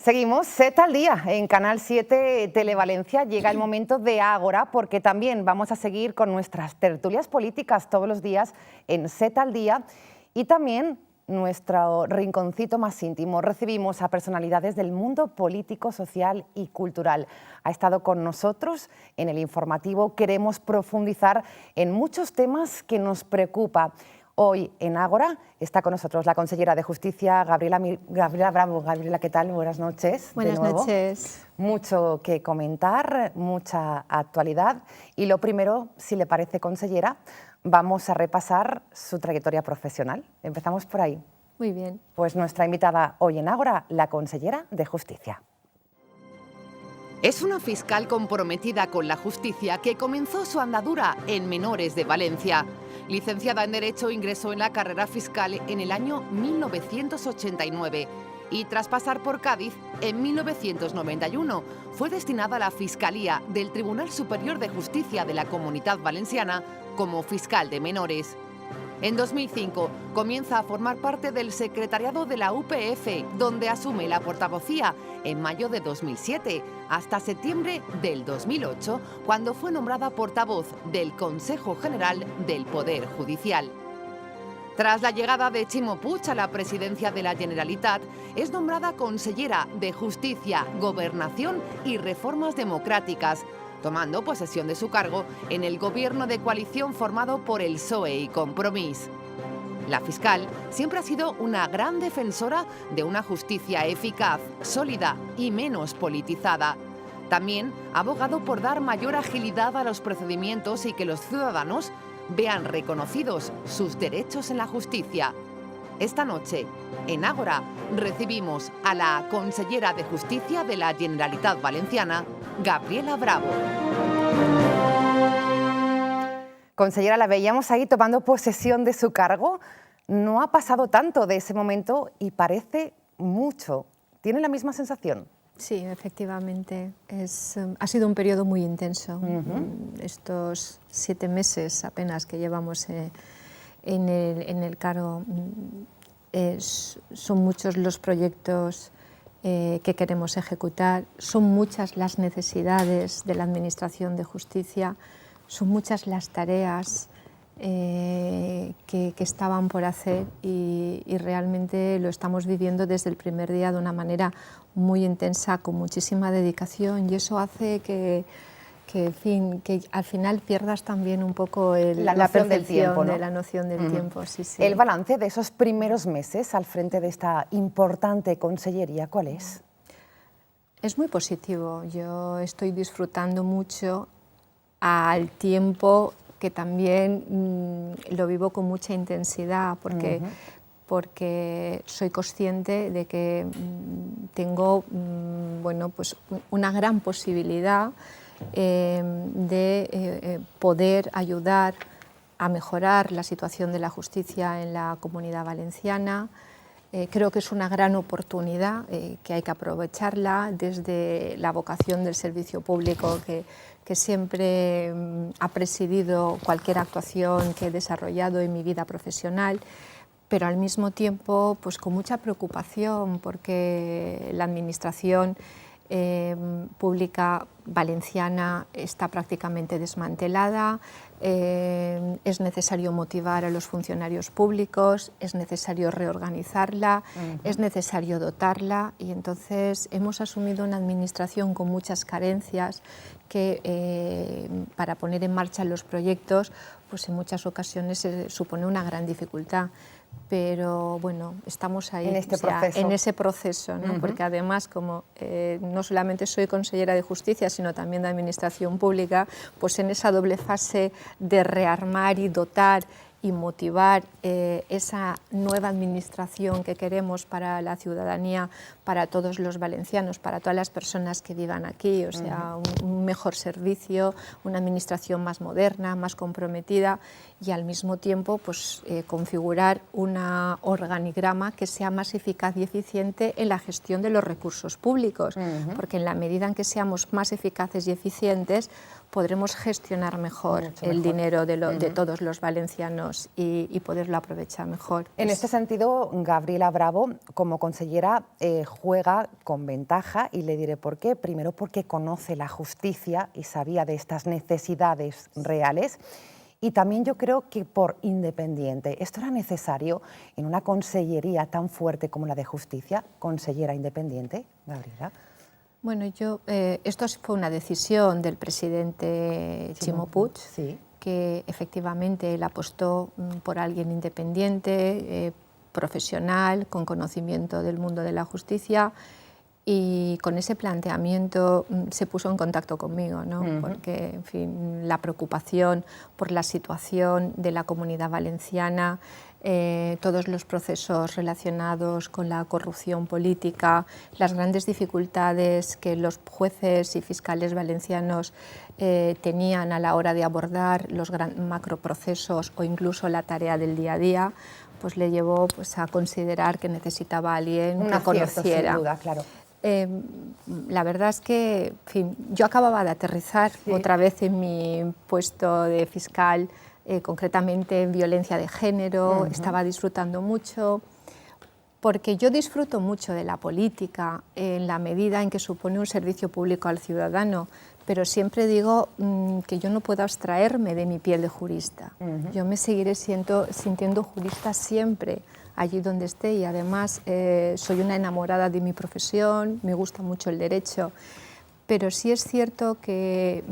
Seguimos, Set al Día, en Canal 7 Televalencia. Llega el momento de Ágora, porque también vamos a seguir con nuestras tertulias políticas todos los días en Set al Día y también nuestro rinconcito más íntimo. Recibimos a personalidades del mundo político, social y cultural. Ha estado con nosotros en el informativo. Queremos profundizar en muchos temas que nos preocupan. Hoy en Ágora está con nosotros la consellera de Justicia, Gabriela Bravo. Gabriela, ¿qué tal? Buenas noches. Buenas noches. Mucho que comentar, mucha actualidad. Y lo primero, si le parece, consellera, vamos a repasar su trayectoria profesional. Empezamos por ahí. Muy bien. Pues nuestra invitada hoy en Ágora, la consellera de Justicia. Es una fiscal comprometida con la justicia que comenzó su andadura en Menores de Valencia. Licenciada en Derecho, ingresó en la carrera fiscal en el año 1989 y tras pasar por Cádiz, en 1991 fue destinada a la Fiscalía del Tribunal Superior de Justicia de la Comunidad Valenciana como fiscal de menores. En 2005 comienza a formar parte del secretariado de la UPF, donde asume la portavocía en mayo de 2007, hasta septiembre del 2008, cuando fue nombrada portavoz del Consejo General del Poder Judicial. Tras la llegada de Ximo Puig a la presidencia de la Generalitat, es nombrada consellera de Justicia, Gobernación y Reformas Democráticas, tomando posesión de su cargo en el gobierno de coalición formado por el PSOE y Compromís. La fiscal siempre ha sido una gran defensora de una justicia eficaz, sólida y menos politizada. También ha abogado por dar mayor agilidad a los procedimientos y que los ciudadanos vean reconocidos sus derechos en la justicia. Esta noche, en Ágora, recibimos a la consellera de Justicia de la Generalitat Valenciana, Gabriela Bravo. Consellera, la veíamos ahí tomando posesión de su cargo. No ha pasado tanto de ese momento y parece mucho. ¿Tiene la misma sensación? Sí, efectivamente. Ha sido un periodo muy intenso. Estos 7 meses apenas que llevamos en el cargo, son muchos los proyectos que queremos ejecutar, son muchas las necesidades de la Administración de Justicia, son muchas las tareas que estaban por hacer y realmente lo estamos viviendo desde el primer día de una manera muy intensa, con muchísima dedicación, y eso hace que al final pierdas también un poco la percepción de la noción del tiempo. Sí, sí. El balance de esos primeros meses al frente de esta importante consellería, ¿cuál es? Es muy positivo. Yo estoy disfrutando mucho al tiempo que también lo vivo con mucha intensidad, porque soy consciente de que tengo pues una gran posibilidad de poder ayudar a mejorar la situación de la justicia en la Comunidad Valenciana. Creo que es una gran oportunidad que hay que aprovecharla desde la vocación del servicio público que siempre ha presidido cualquier actuación que he desarrollado en mi vida profesional, pero al mismo tiempo pues con mucha preocupación porque la Administración pública valenciana está prácticamente desmantelada. Es necesario motivar a los funcionarios públicos, es necesario reorganizarla, es necesario dotarla, y entonces hemos asumido una administración con muchas carencias que para poner en marcha los proyectos pues en muchas ocasiones supone una gran dificultad. Pero bueno, estamos ahí en ese proceso, ¿no? Porque además, como no solamente soy consellera de Justicia, sino también de Administración Pública, pues en esa doble fase de rearmar y dotar y motivar esa nueva administración que queremos para la ciudadanía, para todos los valencianos, para todas las personas que vivan aquí, o sea, un mejor servicio, una administración más moderna, más comprometida, y al mismo tiempo pues, configurar un organigrama que sea más eficaz y eficiente en la gestión de los recursos públicos, porque en la medida en que seamos más eficaces y eficientes podremos gestionar mejor el dinero de todos los valencianos y poderlo aprovechar mejor. En este sentido, Gabriela Bravo, como consellera, juega con ventaja y le diré por qué. Primero, porque conoce la justicia y sabía de estas necesidades reales. Y también yo creo que por independiente. ¿Esto era necesario en una consellería tan fuerte como la de Justicia? ¿Consellera independiente, Gabriela? Bueno, esto fue una decisión del presidente Ximo Puig, sí, que efectivamente él apostó por alguien independiente, profesional, con conocimiento del mundo de la justicia, y con ese planteamiento se puso en contacto conmigo, ¿no? Porque, en fin, la preocupación por la situación de la comunidad valenciana, todos los procesos relacionados con la corrupción política, las grandes dificultades que los jueces y fiscales valencianos tenían a la hora de abordar los macroprocesos o incluso la tarea del día a día, pues le llevó pues, a considerar que necesitaba a alguien que conociera. Sin duda, claro. La verdad es que, en fin, yo acababa de aterrizar otra vez en mi puesto de fiscal, concretamente en violencia de género, estaba disfrutando mucho, porque yo disfruto mucho de la política en la medida en que supone un servicio público al ciudadano, pero siempre digo que yo no puedo abstraerme de mi piel de jurista. Yo me seguiré sintiendo jurista siempre, allí donde esté, y además soy una enamorada de mi profesión, me gusta mucho el derecho, pero sí es cierto que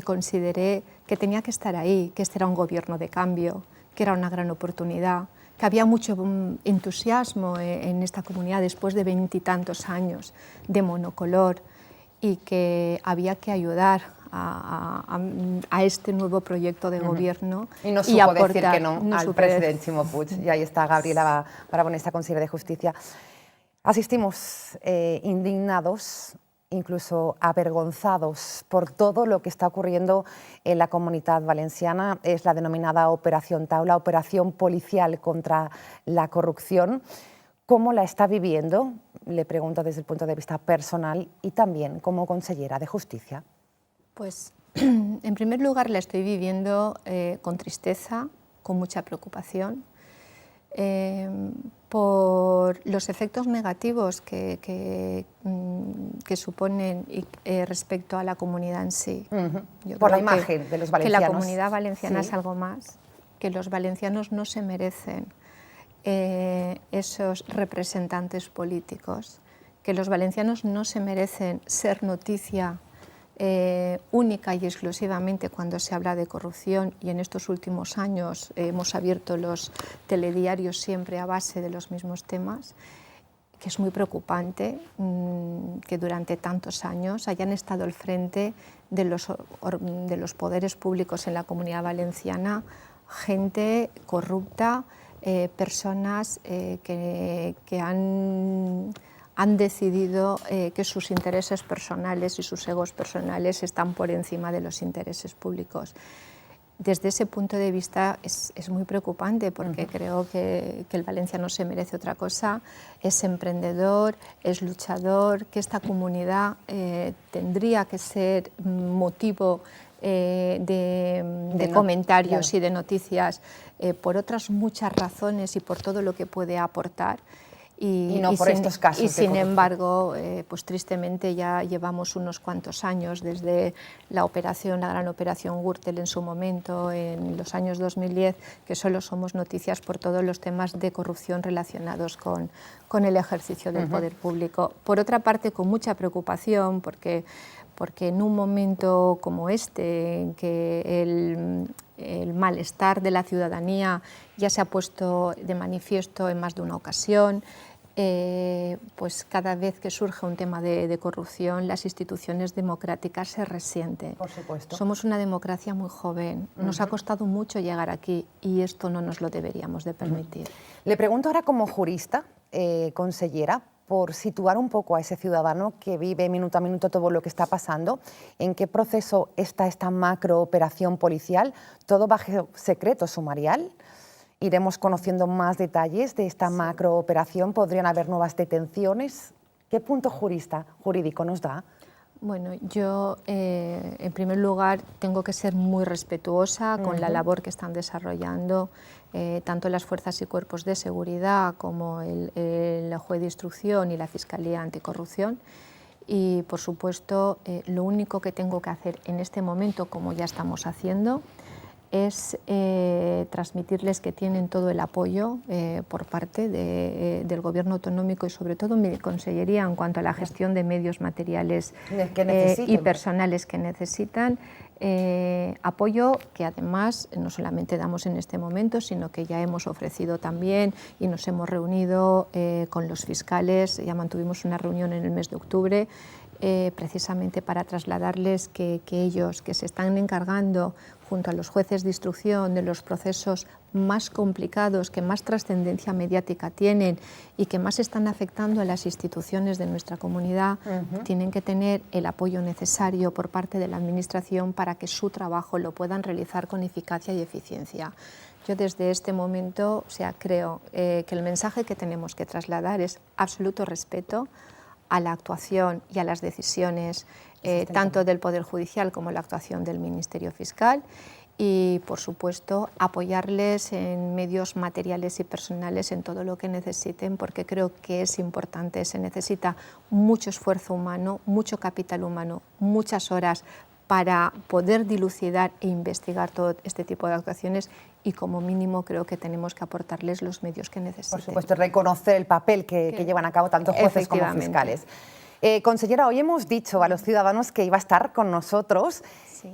consideré que tenía que estar ahí, que este era un gobierno de cambio, que era una gran oportunidad, que había mucho entusiasmo en esta comunidad después de 20 y tantos años de monocolor, y que había que ayudar a este nuevo proyecto de gobierno. Y no supo decir que no al presidente Ximo Puig. Y ahí está Gabriela Bravo, esta consellera de Justicia. Asistimos indignados, incluso avergonzados por todo lo que está ocurriendo en la Comunidad Valenciana. Es la denominada Operación Tau, la operación policial contra la corrupción. ¿Cómo la está viviendo? Le pregunto desde el punto de vista personal y también como consellera de Justicia. Pues, en primer lugar, la estoy viviendo con tristeza, con mucha preocupación, por los efectos negativos que suponen respecto a la comunidad en sí. Por la imagen de los valencianos. Que la comunidad valenciana es algo más, que los valencianos no se merecen esos representantes políticos, que los valencianos no se merecen ser noticia única y exclusivamente cuando se habla de corrupción, y en estos últimos años hemos abierto los telediarios siempre a base de los mismos temas, que es muy preocupante que durante tantos años hayan estado al frente de los poderes públicos en la Comunidad Valenciana gente corrupta, personas que han decidido que sus intereses personales y sus egos personales están por encima de los intereses públicos. Desde ese punto de vista es muy preocupante, porque creo que el valenciano se merece otra cosa, es emprendedor, es luchador, que esta comunidad tendría que ser motivo de comentarios, claro, y de noticias por otras muchas razones y por todo lo que puede aportar. Y no por estos casos. Y sin embargo, pues tristemente ya llevamos unos cuantos años desde la gran operación Gürtel en su momento, en los años 2010, que solo somos noticias por todos los temas de corrupción relacionados con el ejercicio del poder público. Por otra parte, con mucha preocupación, porque en un momento como este, en que el malestar de la ciudadanía ya se ha puesto de manifiesto en más de una ocasión, pues cada vez que surge un tema de corrupción, las instituciones democráticas se resienten. Por supuesto. Somos una democracia muy joven, nos ha costado mucho llegar aquí y esto no nos lo deberíamos de permitir. Le pregunto ahora como jurista, consellera, por situar un poco a ese ciudadano que vive minuto a minuto todo lo que está pasando. ¿En qué proceso está esta macrooperación policial? ¿Todo bajo secreto sumarial? ¿Iremos conociendo más detalles de esta macrooperación? ¿Podrían haber nuevas detenciones? ¿Qué punto jurídico nos da? Bueno, yo en primer lugar tengo que ser muy respetuosa con la labor que están desarrollando tanto las fuerzas y cuerpos de seguridad como el juez de instrucción y la Fiscalía Anticorrupción. Y por supuesto lo único que tengo que hacer en este momento, como ya estamos haciendo, es transmitirles que tienen todo el apoyo por parte del Gobierno autonómico y sobre todo mi consellería en cuanto a la gestión de medios materiales y personales que necesitan. Apoyo que además no solamente damos en este momento, sino que ya hemos ofrecido también y nos hemos reunido con los fiscales, ya mantuvimos una reunión en el mes de octubre, precisamente para trasladarles que ellos, que se están encargando junto a los jueces de instrucción de los procesos más complicados, que más trascendencia mediática tienen y que más están afectando a las instituciones de nuestra comunidad, tienen que tener el apoyo necesario por parte de la Administración para que su trabajo lo puedan realizar con eficacia y eficiencia. Yo desde este momento, creo que el mensaje que tenemos que trasladar es absoluto respeto a la actuación y a las decisiones tanto del Poder Judicial como la actuación del Ministerio Fiscal y, por supuesto, apoyarles en medios materiales y personales en todo lo que necesiten, porque creo que es importante, se necesita mucho esfuerzo humano, mucho capital humano, muchas horas para poder dilucidar e investigar todo este tipo de actuaciones y como mínimo creo que tenemos que aportarles los medios que necesiten. Por supuesto, reconocer el papel que llevan a cabo tanto jueces como fiscales. Consellera, hoy hemos dicho a los ciudadanos que iba a estar con nosotros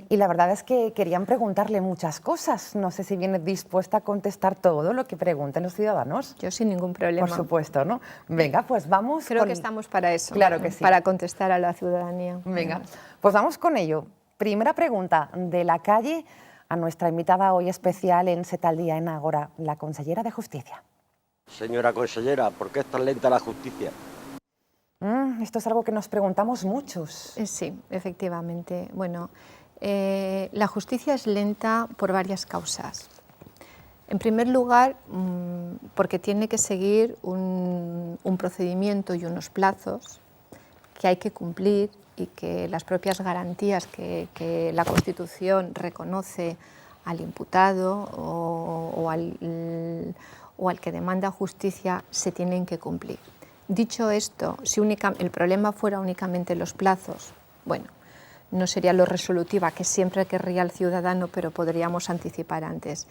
y la verdad es que querían preguntarle muchas cosas. No sé si viene dispuesta a contestar todo lo que pregunten los ciudadanos. Yo sin ningún problema. Por supuesto, ¿no? Venga, pues vamos. Creo que estamos para eso. Claro que sí. Para contestar a la ciudadanía. Venga, pues vamos con ello. Primera pregunta de la calle a nuestra invitada hoy especial en SET al Día en Ágora, la consellera de Justicia. Señora consellera, ¿por qué es tan lenta la justicia? Esto es algo que nos preguntamos muchos. Sí, efectivamente. Bueno, la justicia es lenta por varias causas. En primer lugar, porque tiene que seguir un procedimiento y unos plazos que hay que cumplir y que las propias garantías que la Constitución reconoce al imputado o al que demanda justicia se tienen que cumplir. Dicho esto, si el problema fuera únicamente los plazos, bueno, no sería lo resolutiva que siempre querría el ciudadano, pero podríamos anticipar antes.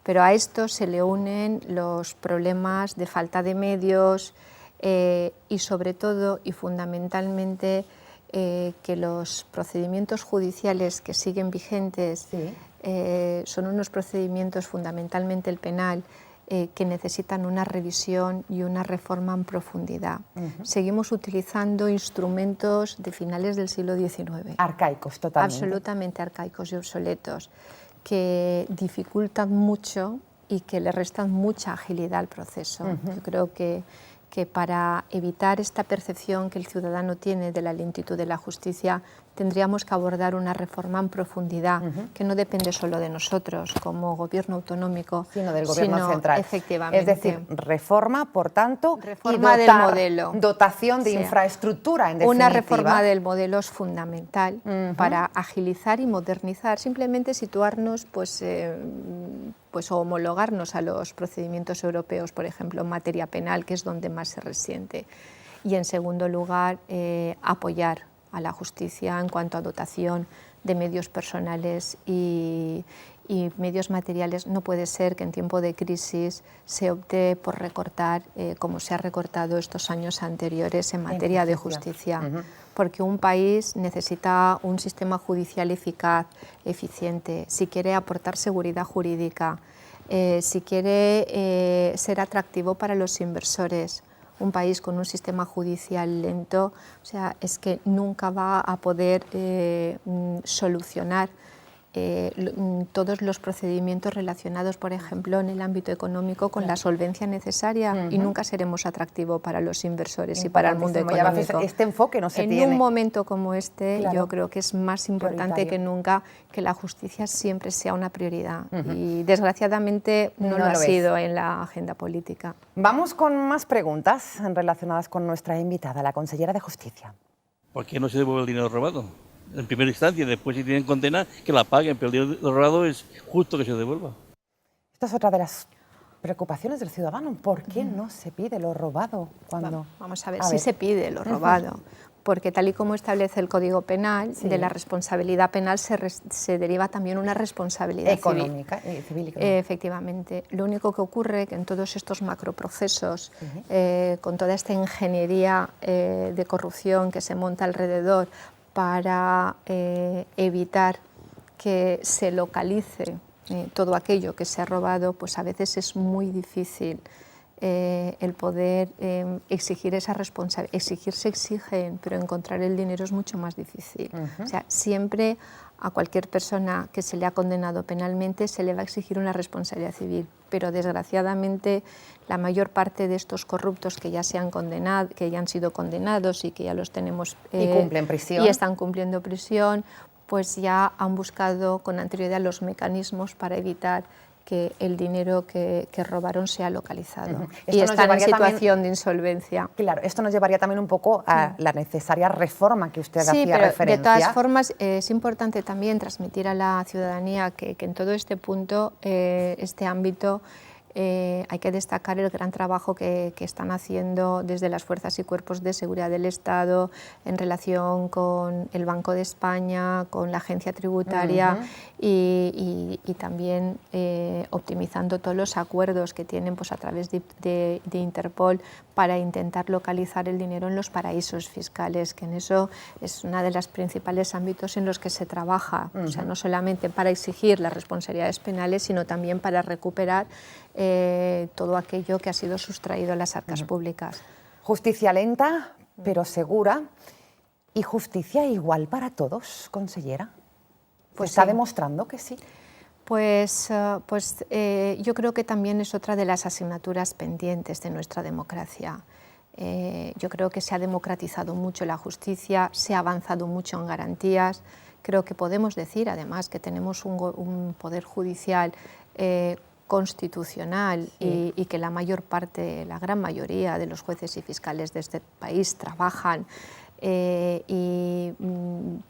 Pero a esto se le unen los problemas de falta de medios y sobre todo y fundamentalmente que los procedimientos judiciales que siguen vigentes son unos procedimientos, fundamentalmente el penal, que necesitan una revisión y una reforma en profundidad. Seguimos utilizando instrumentos de finales del siglo XIX. Arcaicos, totalmente. Absolutamente arcaicos y obsoletos, que dificultan mucho y que le restan mucha agilidad al proceso. Yo creo que para evitar esta percepción que el ciudadano tiene de la lentitud de la justicia, tendríamos que abordar una reforma en profundidad, que no depende solo de nosotros como gobierno autonómico, sino del gobierno central. Efectivamente. Es decir, reforma, por tanto, reforma del modelo. Dotación de infraestructura, en definitiva. Una reforma del modelo es fundamental para agilizar y modernizar, simplemente situarnos, pues homologarnos a los procedimientos europeos, por ejemplo, en materia penal, que es donde más se resiente. Y en segundo lugar, apoyar a la justicia en cuanto a dotación de medios personales y medios materiales. No puede ser que en tiempo de crisis se opte por recortar, como se ha recortado estos años anteriores en materia de justicia, porque un país necesita un sistema judicial eficaz, eficiente, si quiere aportar seguridad jurídica, si quiere ser atractivo para los inversores. Un país con un sistema judicial lento, es que nunca va a poder solucionar todos los procedimientos relacionados, por ejemplo, en el ámbito económico con la solvencia necesaria y nunca seremos atractivos para los inversores y para el mundo económico. Este enfoque no se tiene. En un momento como este, yo creo que es más importante que nunca que la justicia siempre sea una prioridad y desgraciadamente no lo ha sido en la agenda política. Vamos con más preguntas relacionadas con nuestra invitada, la consellera de Justicia. ¿Por qué no se devuelve el dinero robado? En primera instancia, después si tienen condena, que la paguen, pero el dinero robado es justo que se devuelva. Esta es otra de las preocupaciones del ciudadano. ¿Por qué no se pide lo robado cuando...? Vamos a ver, sí se pide lo robado, porque tal y como establece el Código Penal, de la responsabilidad penal se deriva también una responsabilidad económica, civil. Efectivamente. Lo único que ocurre es que en todos estos macroprocesos, con toda esta ingeniería de corrupción que se monta alrededor, para evitar que se localice todo aquello que se ha robado, pues a veces es muy difícil el poder exigir esa responsabilidad. Exigir se exigen, pero encontrar el dinero es mucho más difícil. O sea, siempre a cualquier persona que se le ha condenado penalmente se le va a exigir una responsabilidad civil, pero desgraciadamente la mayor parte de estos corruptos que ya se han condenado, que ya han sido condenados y que ya los tenemos y cumplen prisión y están cumpliendo prisión, pues ya han buscado con anterioridad los mecanismos para evitar que el dinero que robaron sea localizado y están en situación de insolvencia. Claro, esto nos llevaría también un poco a la necesaria reforma que usted hacía referencia. De todas formas es importante también transmitir a la ciudadanía que en todo este punto, este ámbito, hay que destacar el gran trabajo que están haciendo desde las fuerzas y cuerpos de seguridad del Estado en relación con el Banco de España, con la agencia tributaria y también optimizando todos los acuerdos que tienen pues, a través de Interpol para intentar localizar el dinero en los paraísos fiscales, que en eso es uno de los principales ámbitos en los que se trabaja, o sea, no solamente para exigir las responsabilidades penales, sino también para recuperar todo aquello que ha sido sustraído a las arcas públicas. Justicia lenta, pero segura, y justicia igual para todos, consellera. Pues está demostrando que sí. Pues yo creo que también es otra de las asignaturas pendientes de nuestra democracia. Yo creo que se ha democratizado mucho la justicia, se ha avanzado mucho en garantías. Creo que podemos decir, además, que tenemos un poder judicial constitucional y que la mayor parte, la gran mayoría de los jueces y fiscales de este país trabajan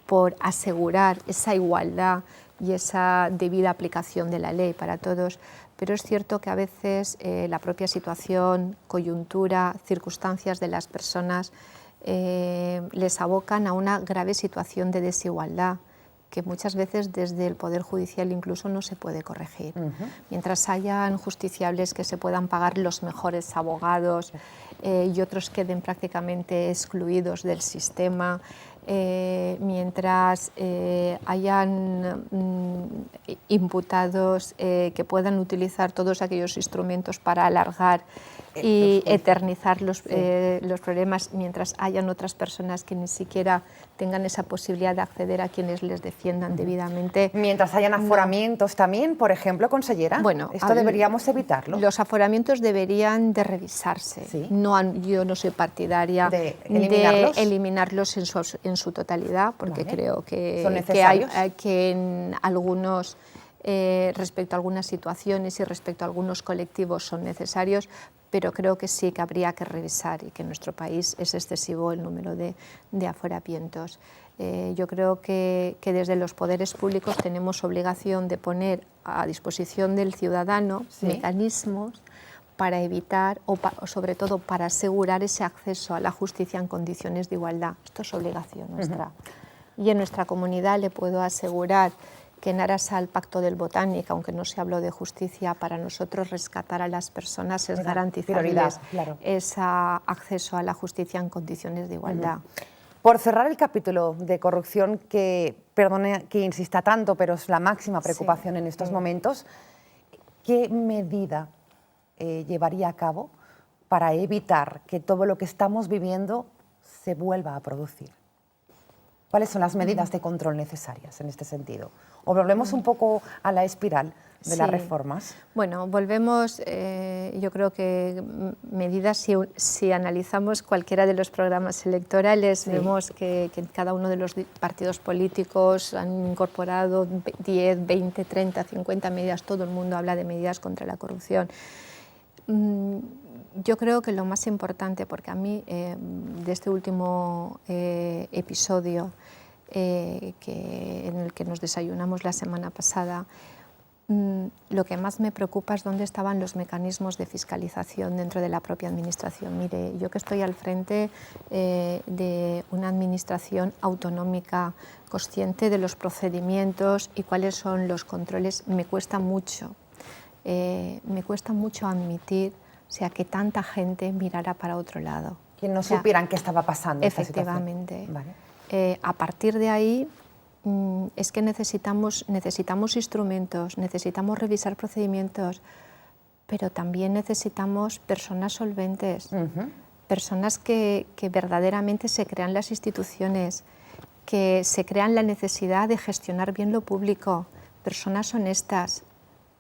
por asegurar esa igualdad y esa debida aplicación de la ley para todos, pero es cierto que a veces la propia situación, coyuntura, circunstancias de las personas les abocan a una grave situación de desigualdad que muchas veces desde el Poder Judicial incluso no se puede corregir. Mientras hayan justiciables que se puedan pagar los mejores abogados y otros queden prácticamente excluidos del sistema, mientras hayan imputados que puedan utilizar todos aquellos instrumentos para alargar y eternizar los problemas, mientras hayan otras personas que ni siquiera tengan esa posibilidad de acceder a quienes les defiendan debidamente. Mientras hayan aforamientos también, por ejemplo, consellera, bueno, esto deberíamos evitarlo. Los aforamientos deberían de revisarse. Yo no soy partidaria de eliminarlos en su totalidad, porque creo que, ¿son necesarios? Que en algunos, respecto a algunas situaciones y respecto a algunos colectivos son necesarios, pero creo que sí que habría que revisar y que en nuestro país es excesivo el número de aforamientos. Yo creo que desde los poderes públicos tenemos obligación de poner a disposición del ciudadano mecanismos para evitar o sobre todo para asegurar ese acceso a la justicia en condiciones de igualdad. Esto es obligación nuestra. Y en nuestra comunidad le puedo asegurar que en aras al Pacto del Botánico, aunque no se habló de justicia, para nosotros rescatar a las personas es garantizarles ese acceso a la justicia en condiciones de igualdad. Por cerrar el capítulo de corrupción, que, perdone que insista tanto, pero es la máxima preocupación en estos momentos, ¿qué medida llevaría a cabo para evitar que todo lo que estamos viviendo se vuelva a producir? ¿Cuáles son las medidas de control necesarias en este sentido? ¿O volvemos un poco a la espiral de las reformas? Bueno, volvemos, yo creo que medidas, si analizamos cualquiera de los programas electorales, vemos que cada uno de los partidos políticos han incorporado 10, 20, 30, 50 medidas, todo el mundo habla de medidas contra la corrupción. Yo creo que lo más importante, porque a mí de este último episodio en el que nos desayunamos la semana pasada, lo que más me preocupa es dónde estaban los mecanismos de fiscalización dentro de la propia administración. Mire, yo que estoy al frente de una administración autonómica, consciente de los procedimientos y cuáles son los controles, me cuesta mucho admitir, o sea, que tanta gente mirara para otro lado. Que no supieran qué estaba pasando. Efectivamente. Vale. A partir de ahí, es que necesitamos instrumentos, necesitamos revisar procedimientos, pero también necesitamos personas solventes, personas que verdaderamente se crean las instituciones, que se crean la necesidad de gestionar bien lo público, personas honestas,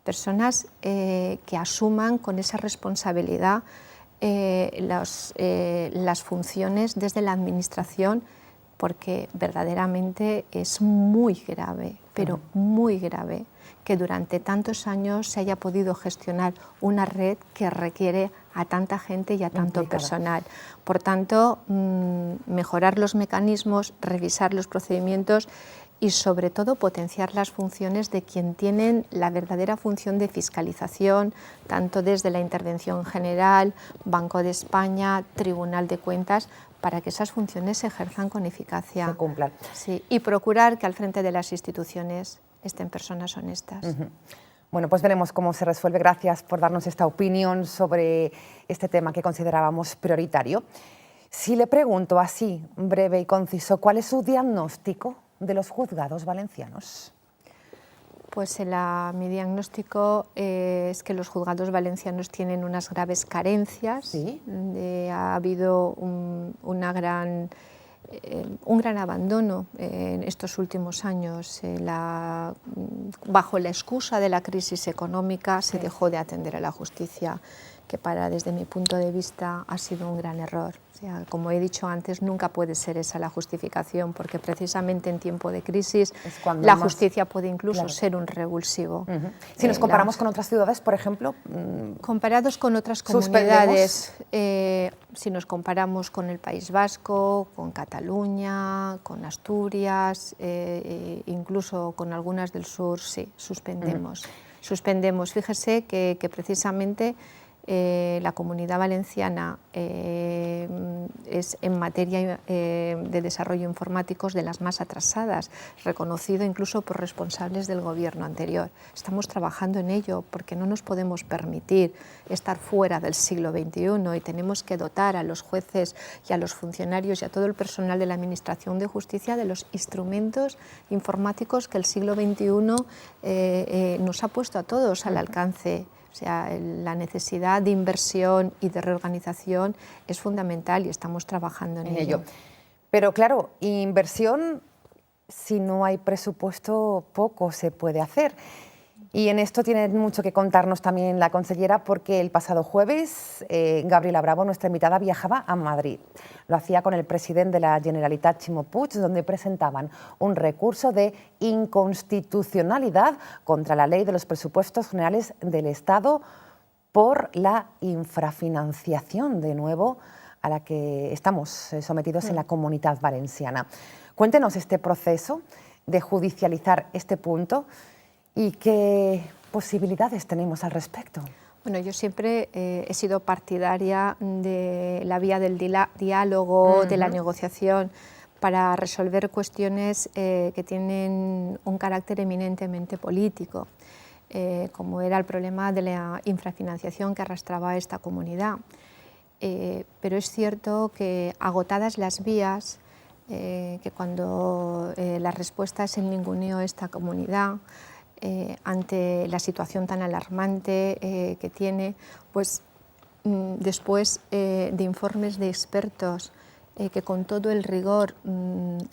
personas que asuman con esa responsabilidad las funciones desde la administración, porque verdaderamente es muy grave, pero muy grave, que durante tantos años se haya podido gestionar una red que requiere a tanta gente y a tanto personal. Por tanto, mejorar los mecanismos, revisar los procedimientos y sobre todo potenciar las funciones de quien tienen la verdadera función de fiscalización, tanto desde la Intervención General, Banco de España, Tribunal de Cuentas, para que esas funciones se ejerzan con eficacia. Se cumplan. Sí, y procurar que al frente de las instituciones estén personas honestas. Bueno, pues veremos cómo se resuelve. Gracias por darnos esta opinión sobre este tema que considerábamos prioritario. Si le pregunto así, breve y conciso, ¿cuál es su diagnóstico de los juzgados valencianos? Pues mi diagnóstico es que los juzgados valencianos tienen unas graves carencias. ¿Sí? Ha habido un gran abandono en estos últimos años. Bajo la excusa de la crisis económica se dejó de atender a la justicia, que desde mi punto de vista ha sido un gran error. O sea, como he dicho antes, nunca puede ser esa la justificación, porque precisamente en tiempo de crisis la justicia puede incluso ser un revulsivo. Si nos comparamos con otras ciudades, por ejemplo... Comparados con otras comunidades, si nos comparamos con el País Vasco, con Cataluña, con Asturias, incluso con algunas del sur, sí, suspendemos. Fíjese que precisamente la Comunidad Valenciana es en materia de desarrollo informático de las más atrasadas, reconocido incluso por responsables del gobierno anterior. Estamos trabajando en ello porque no nos podemos permitir estar fuera del siglo XXI y tenemos que dotar a los jueces y a los funcionarios y a todo el personal de la Administración de Justicia de los instrumentos informáticos que el siglo XXI nos ha puesto a todos al alcance. O sea, la necesidad de inversión y de reorganización es fundamental y estamos trabajando en ello. Pero claro, inversión, si no hay presupuesto, poco se puede hacer. Y en esto tiene mucho que contarnos también la consellera, porque el pasado jueves Gabriela Bravo, nuestra invitada, viajaba a Madrid. Lo hacía con el presidente de la Generalitat, Ximo Puig, donde presentaban un recurso de inconstitucionalidad contra la Ley de los Presupuestos Generales del Estado por la infrafinanciación, de nuevo, a la que estamos sometidos en la Comunitat Valenciana. Cuéntenos este proceso de judicializar este punto y qué posibilidades tenemos al respecto. Bueno, yo siempre he sido partidaria de la vía del diálogo, de la negociación, para resolver cuestiones que tienen un carácter eminentemente político, como era el problema de la infrafinanciación que arrastraba esta comunidad. Pero es cierto que, agotadas las vías, que cuando la respuesta es el ninguneo a esta comunidad, ante la situación tan alarmante que tiene, pues después de informes de expertos que con todo el rigor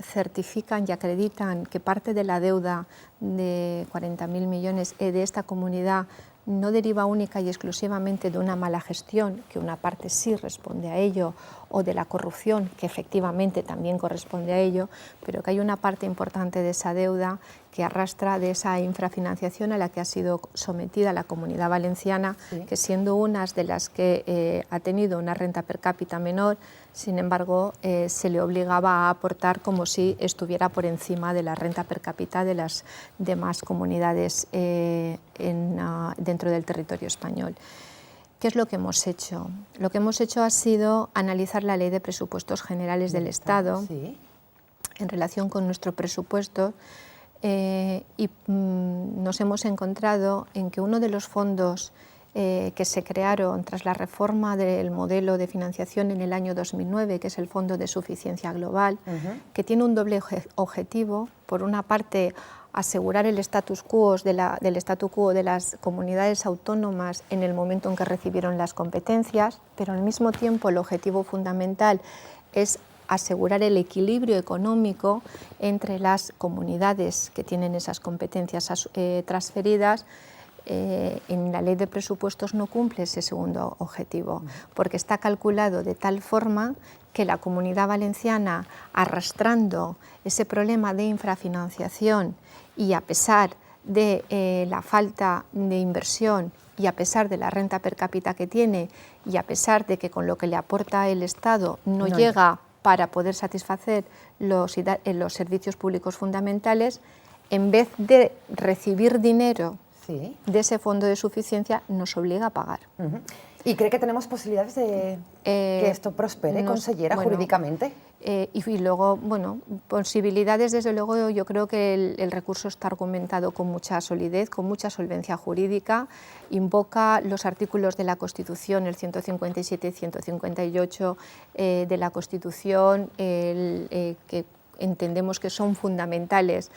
certifican y acreditan que parte de la deuda de 40.000 millones de esta comunidad no deriva única y exclusivamente de una mala gestión, que una parte sí responde a ello, o de la corrupción, que efectivamente también corresponde a ello, pero que hay una parte importante de esa deuda que arrastra de esa infrafinanciación a la que ha sido sometida la Comunidad Valenciana, sí, que siendo unas de las que ha tenido una renta per cápita menor, sin embargo, se le obligaba a aportar como si estuviera por encima de la renta per cápita de las demás comunidades dentro del territorio español. ¿Qué es lo que hemos hecho? Lo que hemos hecho ha sido analizar la Ley de Presupuestos Generales del Estado, ¿sí?, en relación con nuestro presupuesto, y nos hemos encontrado en que uno de los fondos que se crearon tras la reforma del modelo de financiación en el año 2009, que es el Fondo de Suficiencia Global, que tiene un doble objetivo. Por una parte, asegurar el status quo de las comunidades autónomas en el momento en que recibieron las competencias, pero al mismo tiempo el objetivo fundamental es asegurar el equilibrio económico entre las comunidades que tienen esas competencias transferidas. En la Ley de Presupuestos no cumple ese segundo objetivo, porque está calculado de tal forma que la Comunidad Valenciana, arrastrando ese problema de infrafinanciación y a pesar de la falta de inversión y a pesar de la renta per cápita que tiene y a pesar de que con lo que le aporta el Estado no llega para poder satisfacer los servicios públicos fundamentales, en vez de recibir dinero, sí, de ese fondo de suficiencia, nos obliga a pagar. ¿Y cree que tenemos posibilidades de que esto prospere, consellera, jurídicamente? Y luego, bueno, posibilidades, desde luego, yo creo que el recurso está argumentado con mucha solidez, con mucha solvencia jurídica, invoca los artículos de la Constitución, el 157 y 158 de la Constitución, que entendemos que son fundamentales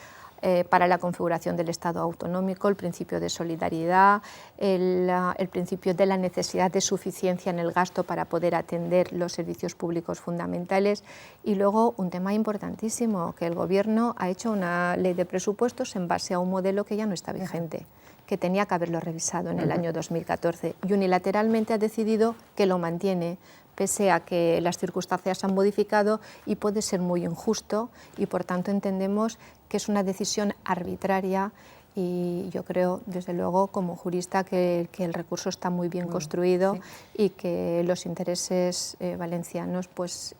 para la configuración del Estado autonómico, el principio de solidaridad, el principio de la necesidad de suficiencia en el gasto para poder atender los servicios públicos fundamentales, y luego un tema importantísimo, que el Gobierno ha hecho una ley de presupuestos en base a un modelo que ya no está vigente, que tenía que haberlo revisado en el año 2014, y unilateralmente ha decidido que lo mantiene, pese a que las circunstancias se han modificado, y puede ser muy injusto, y por tanto entendemos que es una decisión arbitraria, y yo creo, desde luego, como jurista, que el recurso está muy bien construido, sí, y que los intereses valencianos pues,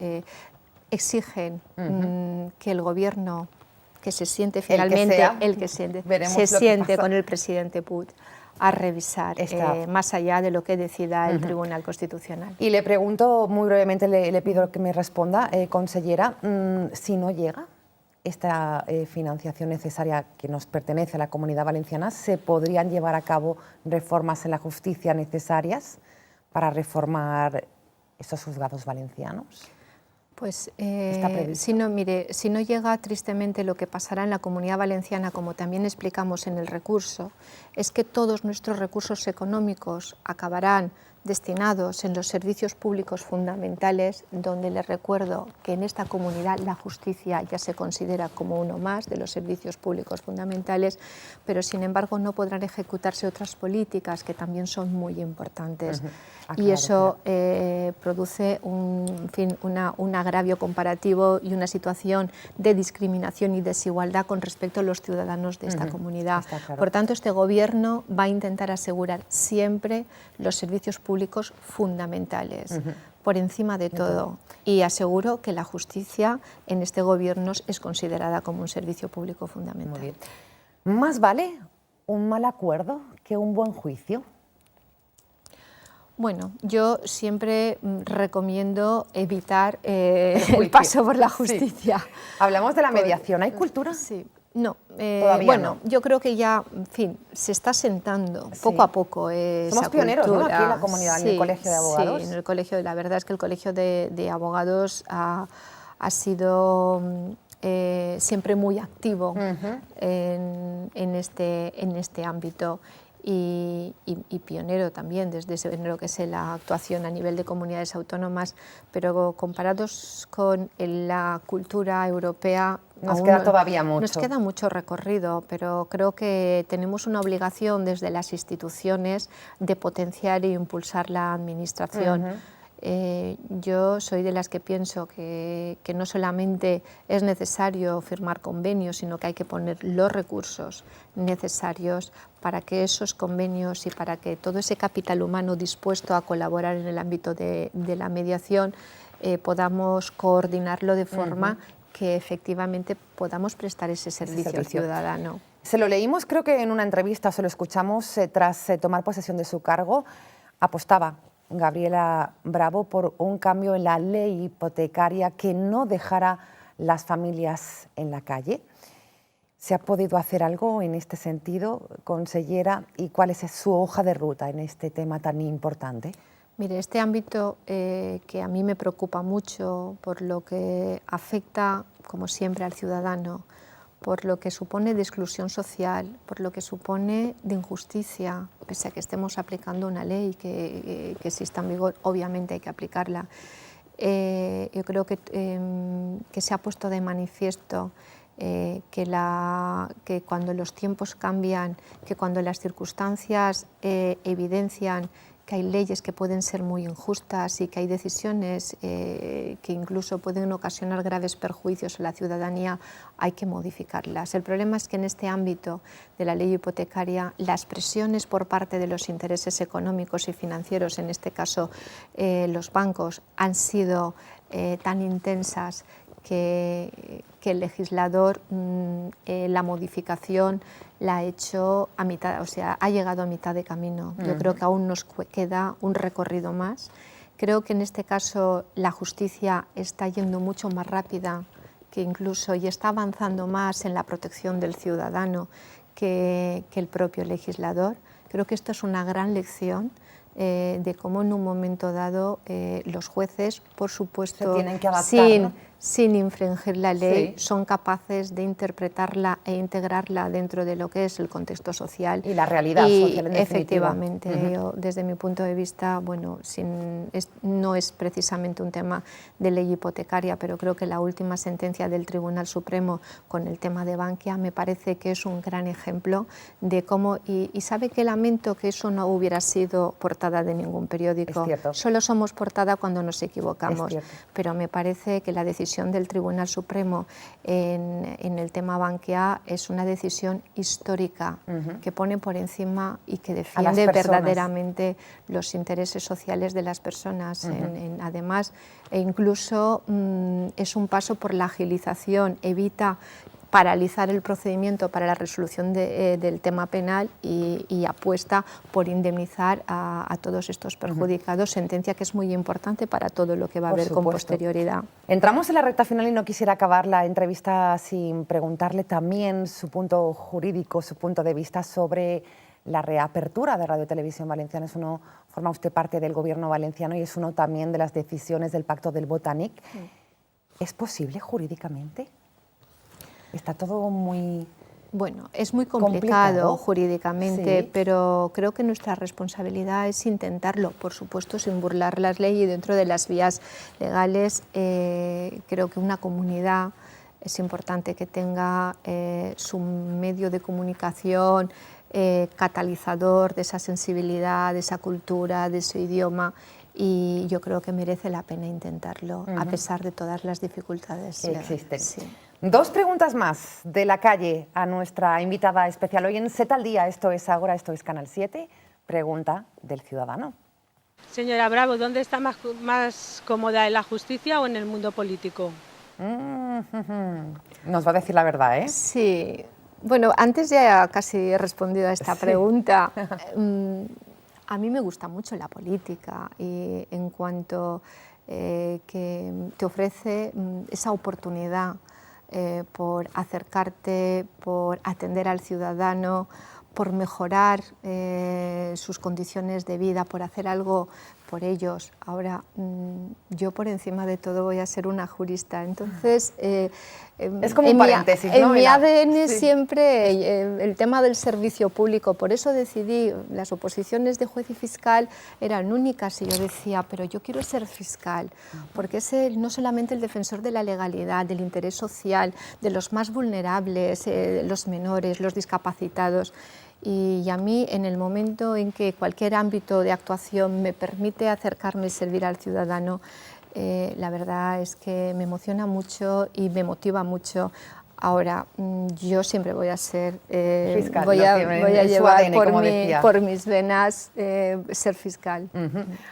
exigen que el Gobierno, que se siente finalmente, se siente con el presidente Puig a revisar más allá de lo que decida el Tribunal Constitucional. Y le pregunto muy brevemente, le pido que me responda, consellera, si no llega esta financiación necesaria que nos pertenece a la Comunidad Valenciana, ¿se podrían llevar a cabo reformas en la justicia necesarias para reformar esos juzgados valencianos? Pues si no llega, tristemente lo que pasará en la Comunidad Valenciana, como también explicamos en el recurso, es que todos nuestros recursos económicos acabarán destinados en los servicios públicos fundamentales, donde les recuerdo que en esta comunidad la justicia ya se considera como uno más de los servicios públicos fundamentales, pero sin embargo no podrán ejecutarse otras políticas que también son muy importantes. Y eso produce un agravio comparativo y una situación de discriminación y desigualdad con respecto a los ciudadanos de esta comunidad. Por tanto, este Gobierno va a intentar asegurar siempre los servicios públicos fundamentales, por encima de todo. Y aseguro que la justicia en este Gobierno es considerada como un servicio público fundamental. Muy bien. ¿Más vale un mal acuerdo que un buen juicio? Bueno, yo siempre recomiendo evitar el paso por la justicia. Sí. Hablamos de la mediación, ¿hay cultura? Sí. No, bueno, no. Yo creo que ya, en fin, se está sentando poco a poco Somos pioneros, ¿no? Aquí en la comunidad, en el Colegio de Abogados. Sí, en el Colegio, la verdad es que el Colegio de Abogados ha sido siempre muy activo en este ámbito. y pionero también desde lo que es la actuación a nivel de comunidades autónomas, pero comparados con la cultura europea nos queda todavía mucho. Nos queda mucho recorrido, pero creo que tenemos una obligación desde las instituciones de potenciar e impulsar la administración. Yo soy de las que pienso que no solamente es necesario firmar convenios, sino que hay que poner los recursos necesarios para que esos convenios y para que todo ese capital humano dispuesto a colaborar en el ámbito de la mediación podamos coordinarlo de forma que efectivamente podamos prestar ese servicio al ciudadano. Se lo leímos, creo que en una entrevista, se lo escuchamos tras tomar posesión de su cargo. Apostaba Gabriela Bravo por un cambio en la ley hipotecaria que no dejara las familias en la calle. ¿Se ha podido hacer algo en este sentido, consellera? ¿Y cuál es su hoja de ruta en este tema tan importante? Mire, este ámbito que a mí me preocupa mucho por lo que afecta, como siempre, al ciudadano, por lo que supone de exclusión social, por lo que supone de injusticia, pese a que estemos aplicando una ley que exista en vigor, obviamente hay que aplicarla. Yo creo que se ha puesto de manifiesto que cuando los tiempos cambian, que cuando las circunstancias evidencian que hay leyes que pueden ser muy injustas y que hay decisiones que incluso pueden ocasionar graves perjuicios a la ciudadanía, hay que modificarlas. El problema es que en este ámbito de la ley hipotecaria las presiones por parte de los intereses económicos y financieros, en este caso los bancos, han sido tan intensas que el legislador la modificación la ha hecho a mitad, o sea, ha llegado a mitad de camino. Yo creo que aún nos queda un recorrido más. Creo que en este caso la justicia está yendo mucho más rápida que incluso y está avanzando más en la protección del ciudadano que el propio legislador. Creo que esto es una gran lección de cómo en un momento dado los jueces, por supuesto, se tienen que adaptar, sin infringir la ley, sí, son capaces de interpretarla e integrarla dentro de lo que es el contexto social. Y la realidad social, en definitiva. Efectivamente, yo, desde mi punto de vista, bueno, no es precisamente un tema de ley hipotecaria, pero creo que la última sentencia del Tribunal Supremo con el tema de Bankia me parece que es un gran ejemplo de cómo, y sabe que lamento que eso no hubiera sido portada de ningún periódico. Solo somos portada cuando nos equivocamos, pero me parece que la decisión del Tribunal Supremo en el tema Bankia es una decisión histórica que pone por encima y que defiende verdaderamente los intereses sociales de las personas. Además, incluso es un paso por la agilización, evita paralizar el procedimiento para la resolución del tema penal y apuesta por indemnizar a todos estos perjudicados, sentencia que es muy importante para todo lo que va a haber con posterioridad. Entramos en la recta final y no quisiera acabar la entrevista sin preguntarle también su punto jurídico, su punto de vista sobre la reapertura de Radio Televisión Valenciana. Forma usted parte del gobierno valenciano y es uno también de las decisiones del Pacto del Botanic. ¿Es posible jurídicamente? Está todo muy... Bueno, es muy complicado jurídicamente, pero creo que nuestra responsabilidad es intentarlo, por supuesto sin burlar las leyes y dentro de las vías legales. Creo que una comunidad es importante que tenga su medio de comunicación catalizador de esa sensibilidad, de esa cultura, de su idioma, y yo creo que merece la pena intentarlo, a pesar de todas las dificultades que existen. Sí. Dos preguntas más de la calle a nuestra invitada especial hoy en SET al Día. Esto es Ágora, esto es Canal 7. Pregunta del ciudadano. Señora Bravo, ¿dónde está más cómoda, en la justicia o en el mundo político? Nos va a decir la verdad, ¿eh? Sí. Bueno, antes ya casi he respondido a esta pregunta. A mí me gusta mucho la política y en cuanto que te ofrece esa oportunidad por acercarte, por atender al ciudadano, por mejorar sus condiciones de vida, por hacer algo por ellos. Ahora, yo por encima de todo voy a ser una jurista, entonces... es como un paréntesis, en ¿no? mi ADN Sí. siempre el tema del servicio público, por eso decidí, las oposiciones de juez y fiscal eran únicas y yo decía, pero yo quiero ser fiscal, porque es no solamente el defensor de la legalidad, del interés social, de los más vulnerables, los menores, los discapacitados. Y a mí, en el momento en que cualquier ámbito de actuación me permite acercarme y servir al ciudadano, la verdad es que me emociona mucho y me motiva mucho. Ahora, yo siempre voy a ser, Fiscal, voy a llevar ADN, por mis venas ser fiscal.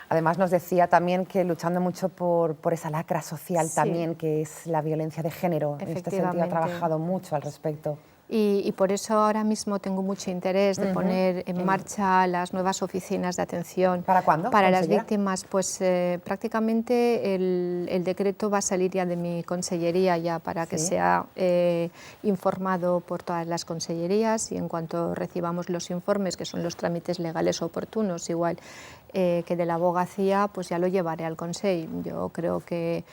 Además nos decía también que luchando mucho por esa lacra social Sí. también, que es la violencia de género. En este sentido ha trabajado mucho al respecto. Y por eso ahora mismo tengo mucho interés de poner en marcha las nuevas oficinas de atención. ¿Para cuándo, Para las consellera? víctimas, pues prácticamente el decreto va a salir ya de mi consellería ya para que Sí. sea informado por todas las consellerías y en cuanto recibamos los informes, que son los trámites legales oportunos, igual que de la abogacía, pues ya lo llevaré al Consejo. Yo creo que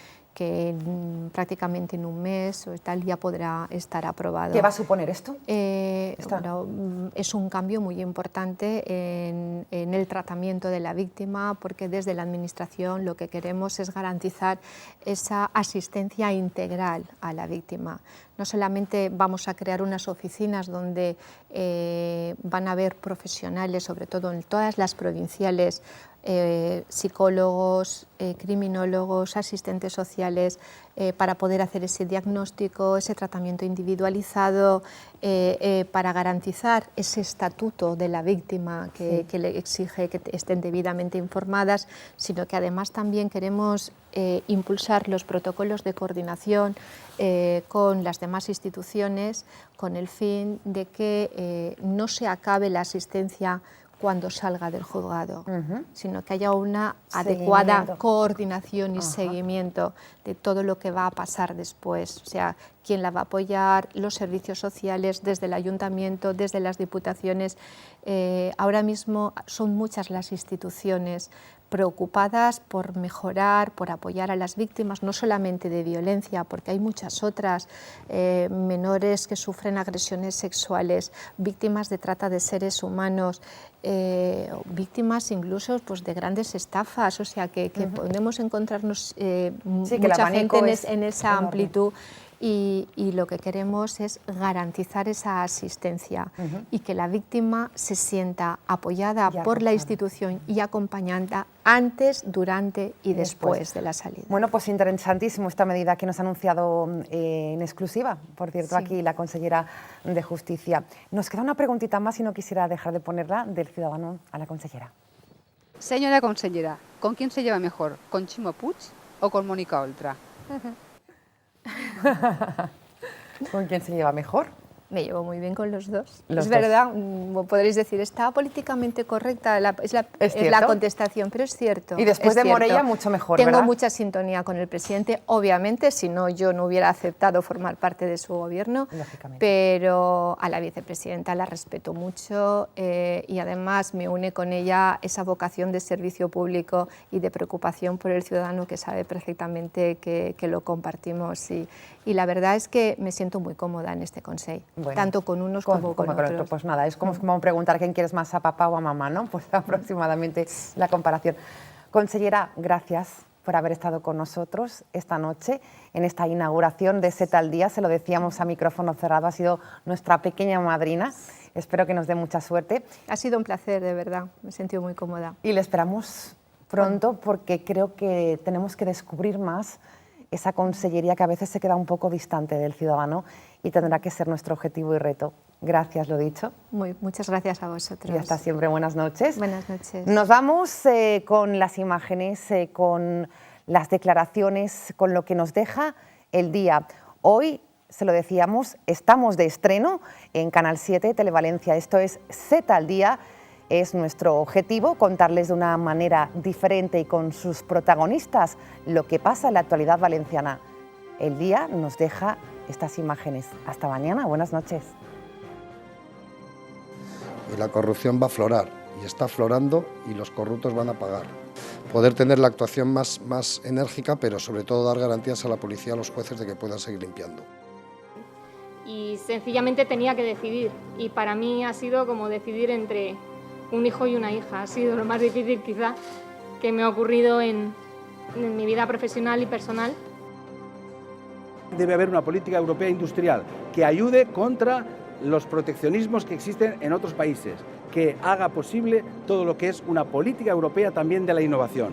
prácticamente en un mes o tal ya podrá estar aprobado. ¿Qué va a suponer esto? Bueno, es un cambio muy importante en el tratamiento de la víctima, porque desde la Administración lo que queremos es garantizar esa asistencia integral a la víctima. No solamente vamos a crear unas oficinas donde van a haber profesionales, sobre todo en todas las provinciales, psicólogos, criminólogos, asistentes sociales, para poder hacer ese diagnóstico, ese tratamiento individualizado, para garantizar ese estatuto de la víctima que le exige que estén debidamente informadas, sino que además también queremos impulsar los protocolos de coordinación con las demás instituciones con el fin de que no se acabe la asistencia cuando salga del juzgado, sino que haya una adecuada coordinación y seguimiento de todo lo que va a pasar después, o sea, quién la va a apoyar, los servicios sociales, desde el ayuntamiento, desde las diputaciones. Ahora mismo son muchas las instituciones preocupadas por mejorar, por apoyar a las víctimas, no solamente de violencia, porque hay muchas otras, menores que sufren agresiones sexuales, víctimas de trata de seres humanos, víctimas incluso pues, de grandes estafas, o sea que podemos encontrarnos mucha gente en esa enorme. amplitud. Y lo que queremos es garantizar esa asistencia y que la víctima se sienta apoyada por la institución y acompañada antes, durante y después de la salida. Bueno, pues interesantísimo esta medida que nos ha anunciado en exclusiva, por cierto, aquí la consellera de Justicia. Nos queda una preguntita más y no quisiera dejar de ponerla del ciudadano a la consellera. Señora consellera, ¿con quién se lleva mejor? ¿Con Ximo Puig o con Mónica Oltra? ¿Con quién se lleva mejor? Me llevo muy bien con los dos. Los es dos. verdad, podréis decir, está políticamente correcta, es la contestación, pero es cierto. Y después es de Morella, cierto. mucho mejor, Tengo ¿verdad? mucha sintonía con el presidente, obviamente, si no yo no hubiera aceptado formar parte de su gobierno, Lógicamente. pero a la vicepresidenta la respeto mucho y además me une con ella esa vocación de servicio público y de preocupación por el ciudadano que sabe perfectamente que lo compartimos y la verdad es que me siento muy cómoda en este Consejo. Bueno, tanto con unos como con otros. Pues nada, es como preguntar quién quieres más, a papá o a mamá, ¿no? Pues aproximadamente la comparación. Consellera, gracias por haber estado con nosotros esta noche en esta inauguración de Set al Día. Se lo decíamos a micrófono cerrado, ha sido nuestra pequeña madrina. Espero que nos dé mucha suerte. Ha sido un placer, de verdad, me he sentido muy cómoda. Y le esperamos pronto porque creo que tenemos que descubrir más esa consellería que a veces se queda un poco distante del ciudadano y tendrá que ser nuestro objetivo y reto. Gracias, lo dicho. Muchas gracias a vosotros. Y hasta siempre, buenas noches. Buenas noches. Nos vamos con las imágenes, con las declaraciones, con lo que nos deja el día. Hoy, se lo decíamos, estamos de estreno en Canal 7 Televalencia. Esto es Set al Día. Es nuestro objetivo contarles de una manera diferente y con sus protagonistas lo que pasa en la actualidad valenciana. El día nos deja estas imágenes. Hasta mañana, buenas noches. Y la corrupción va a aflorar, y está aflorando, y los corruptos van a pagar. poder tener la actuación más enérgica, pero sobre todo dar garantías a la policía, a los jueces, de que puedan seguir limpiando. Y sencillamente tenía que decidir, y para mí ha sido como decidir entre un hijo y una hija. Ha sido lo más difícil quizá que me ha ocurrido en mi vida profesional y personal. Debe haber una política europea industrial que ayude contra los proteccionismos que existen en otros países, que haga posible todo lo que es una política europea también de la innovación.